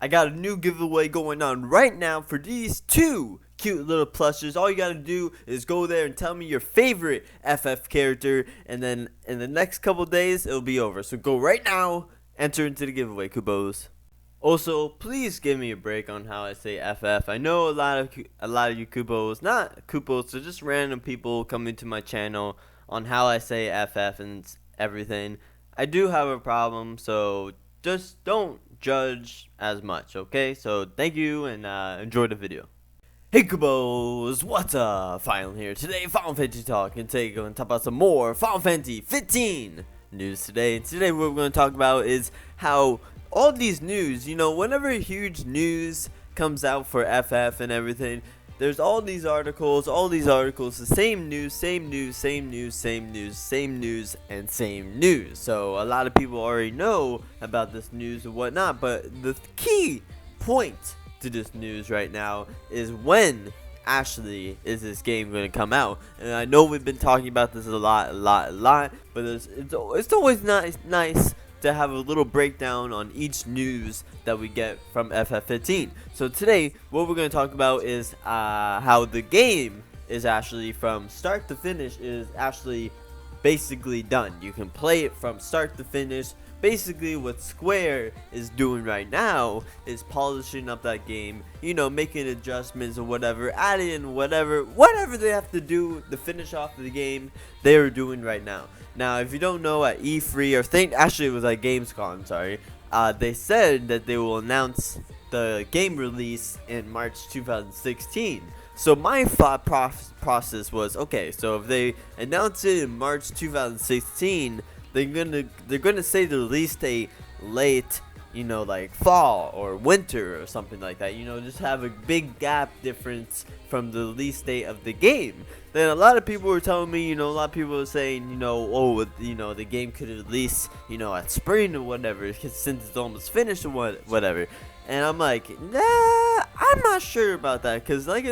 I got a new giveaway going on right now for these two cute little plushes. All you gotta do is go there and tell me your favorite FF character, and then in the next couple days it'll be over. So go right now, enter into the giveaway, Kupos. Also, please give me a break on how I say FF. I know a lot of you Kupos, not Kupos, so just random people coming to my channel on how I say FF and everything. I do have a problem, so just don't judge as much, okay? So thank you, and enjoy the video. Hey Kupos, what's up? Final here. Today, Final Fantasy Talk, and today we're going to talk about some more Final Fantasy 15 news today. And today what we're going to talk about is how all these news, whenever huge news comes out for FF and everything, there's all these articles, the same news, and same news. So a lot of people already know about this news and whatnot, but the key point to this news right now is when actually is this game going to come out. And I know we've been talking about this a lot, but it's always nice to have a little breakdown on each news that we get from FF15. So today, what we're going to talk about is how the game is actually from start to finish is actually basically done. You can play it from start to finish. Basically, what Square is doing right now is polishing up that game, making adjustments or whatever, adding in whatever they have to do to finish off the game, they are doing right now. Now, if you don't know, at E3, actually it was at Gamescom, sorry, they said that they will announce the game release in March 2016. So my thought process was, okay, so if they announce it in March 2016, they're gonna say the release date late, like fall or winter or something like that. Just have a big gap difference from the release date of the game. Then a lot of people were telling me, a lot of people were saying, the game could release, at spring or whatever, since it's almost finished or whatever. And I'm like, nah, I'm not sure about that, cause like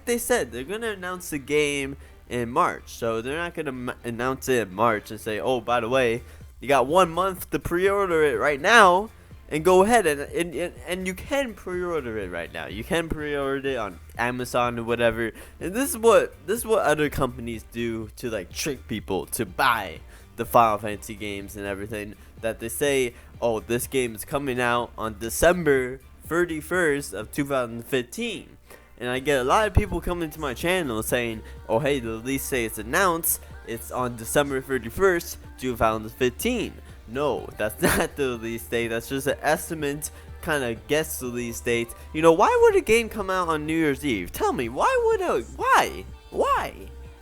they said, they're gonna announce the game in March, so they're not gonna announce it in March and say, oh, by the way, you got 1 month to pre-order it right now, and go ahead and you can pre-order it right now. You can pre-order it on Amazon or whatever. And this is what other companies do to like trick people to buy the Final Fantasy games and everything. That they say, oh, this game is coming out on December 31st of 2015. And I get a lot of people coming to my channel saying, oh, hey, the release date is announced. It's on December 31st, 2015. No, that's not the release date. That's just an estimate, kind of guess release date. Why would a game come out on New Year's Eve? Tell me, why?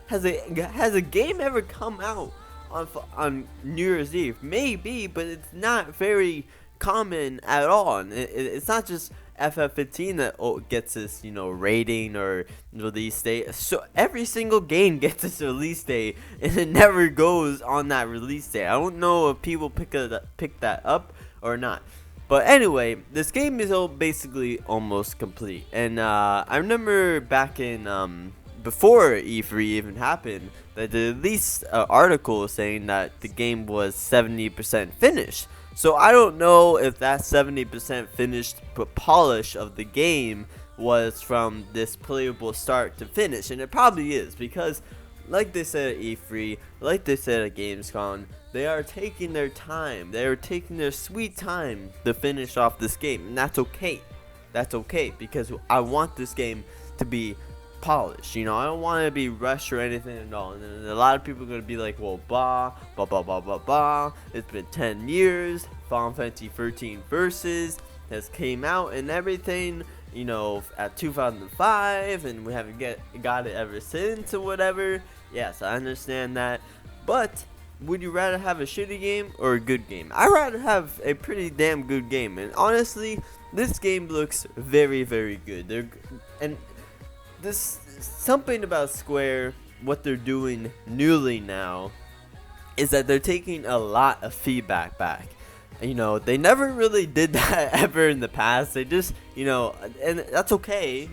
Has a game ever come out on New Year's Eve? Maybe, but it's not very common at all. And it's not just FF15 that gets this, rating or release date. So every single game gets its release date, and it never goes on that release date. I don't know if people pick that up or not. But anyway, this game is basically almost complete. And I remember back in before E3 even happened, that they released an article saying that the game was 70% finished. So I don't know if that 70% finished polish of the game was from this playable start to finish, and it probably is, because like they said at E3, like they said at Gamescom, they are taking their time. They are taking their sweet time to finish off this game, and that's okay. That's okay, because I want this game to be polished. I don't want to be rushed or anything at all. And then a lot of people are going to be like, well, blah, it's been 10 years, Final Fantasy 13 Versus has came out and everything, at 2005, and we haven't got it ever since or whatever. Yes, I understand that, but would you rather have a shitty game or a good game? I'd rather have a pretty damn good game, and honestly, this game looks very, very good. This something about Square, what they're doing newly now, is that they're taking a lot of feedback back. They never really did that ever in the past. They just, and that's okay.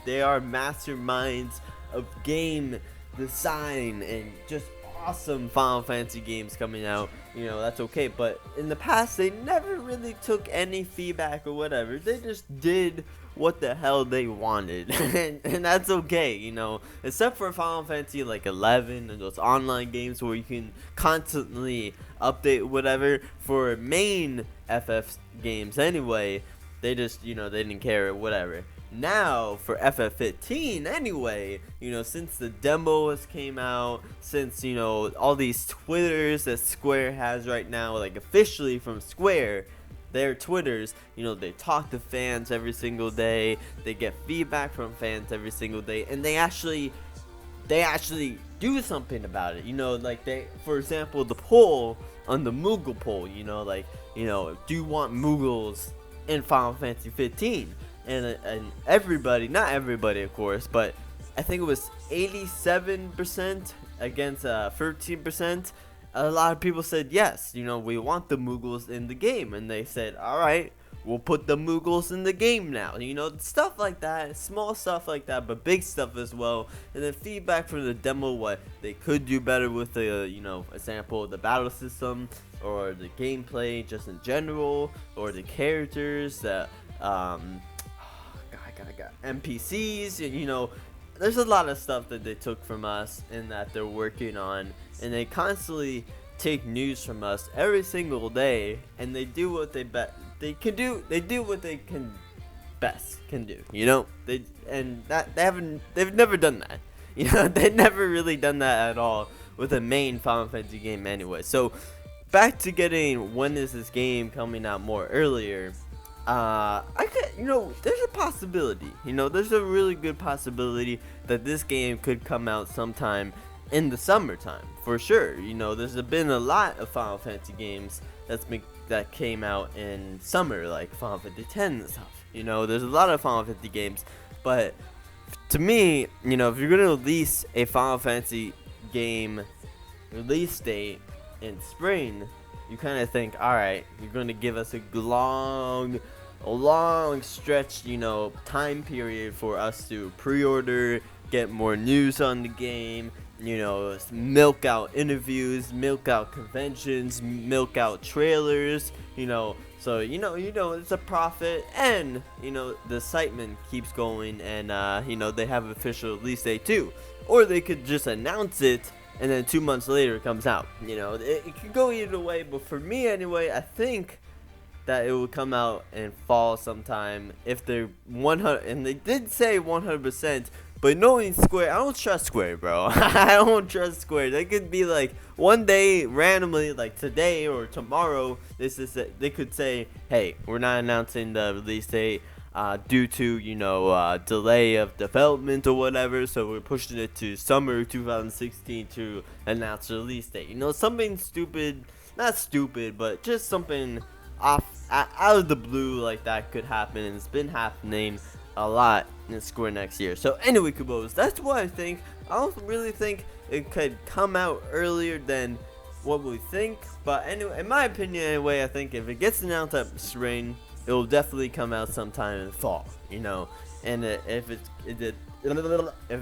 They are masterminds of game design and just awesome Final Fantasy games coming out, that's okay. But in the past, they never really took any feedback or whatever. They just did what the hell they wanted, and that's okay, except for Final Fantasy like 11 and those online games where you can constantly update whatever. For main FF games anyway, they just, they didn't care or whatever. Now for FF15 anyway, since the demo has came out, since all these Twitters that Square has right now, like officially from Square, their Twitters, they talk to fans every single day, they get feedback from fans every single day, and they actually do something about it. Like for example, the poll on the Moogle poll, do you want Moogles in Final Fantasy 15? And everybody, not everybody of course, but I think it was 87% against 13%. A lot of people said yes, we want the Moogles in the game, and they said, alright, we'll put the Moogles in the game now. Stuff like that, small stuff like that, but big stuff as well. And then feedback from the demo, what they could do better with the, example, the battle system, or the gameplay just in general, or the characters, the NPCs, there's a lot of stuff that they took from us and that they're working on, and they constantly take news from us every single day, and they do what they can do. They do what they can do. They've never done that. They've never really done that at all with a main Final Fantasy game anyway. So back to getting, when is this game coming out more earlier? There's a possibility, there's a really good possibility that this game could come out sometime in the summertime, for sure. There's been a lot of Final Fantasy games that came out in summer, like Final Fantasy X and stuff. There's a lot of Final Fantasy games, but to me, if you're gonna release a Final Fantasy game release date in spring, you kind of think, alright, you're going to give us a long stretch, time period for us to pre-order, get more news on the game, milk out interviews, milk out conventions, milk out trailers, so, it's a profit, and, the excitement keeps going, and, they have an official release date too. Or they could just announce it, and then 2 months later it comes out. It could go either way, but for me anyway, I think that it will come out in fall sometime if they're 100, and they did say 100%, but knowing Square, I don't trust Square, bro. I don't trust Square. They could be like, one day, randomly, like today or tomorrow, they could say, hey, we're not announcing the release date, due to delay of development or whatever, so we're pushing it to summer 2016 to announce the release date. Something stupid, not stupid, but just something out of the blue like that could happen, and it's been happening a lot in Square next year. So anyway, Kupos, that's what I think. I don't really think it could come out earlier than what we think, but anyway, in my opinion anyway, I think if it gets announced at spring, it will definitely come out sometime in fall, and if it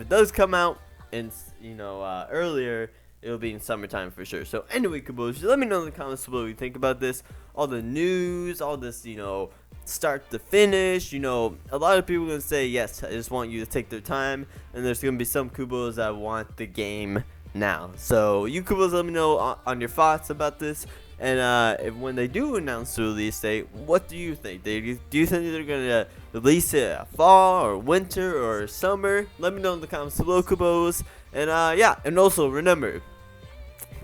does come out in earlier, it'll be in summertime for sure. So anyway, Kupos, let me know in the comments below what you think about this, all the news, all this, start to finish. A lot of people are gonna say yes, I just want you to take their time, and there's gonna be some Kupos that want the game now. So you Kupos, let me know on your thoughts about this. And when they do announce the release date, what do you think? Do you think they're going to release it fall or winter or summer? Let me know in the comments below, Kupos. And yeah, and also remember,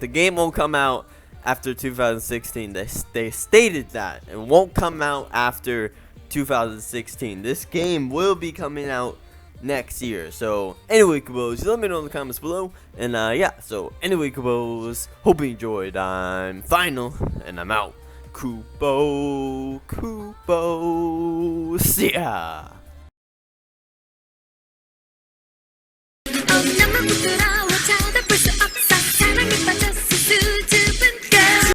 the game won't come out after 2016. They stated that it won't come out after 2016. This game will be coming out next year. So anyway, Kupos, let me know in the comments below. And yeah, so anyway, Kupos, hope you enjoyed. I'm Final, and I'm out. Kupos, yeah.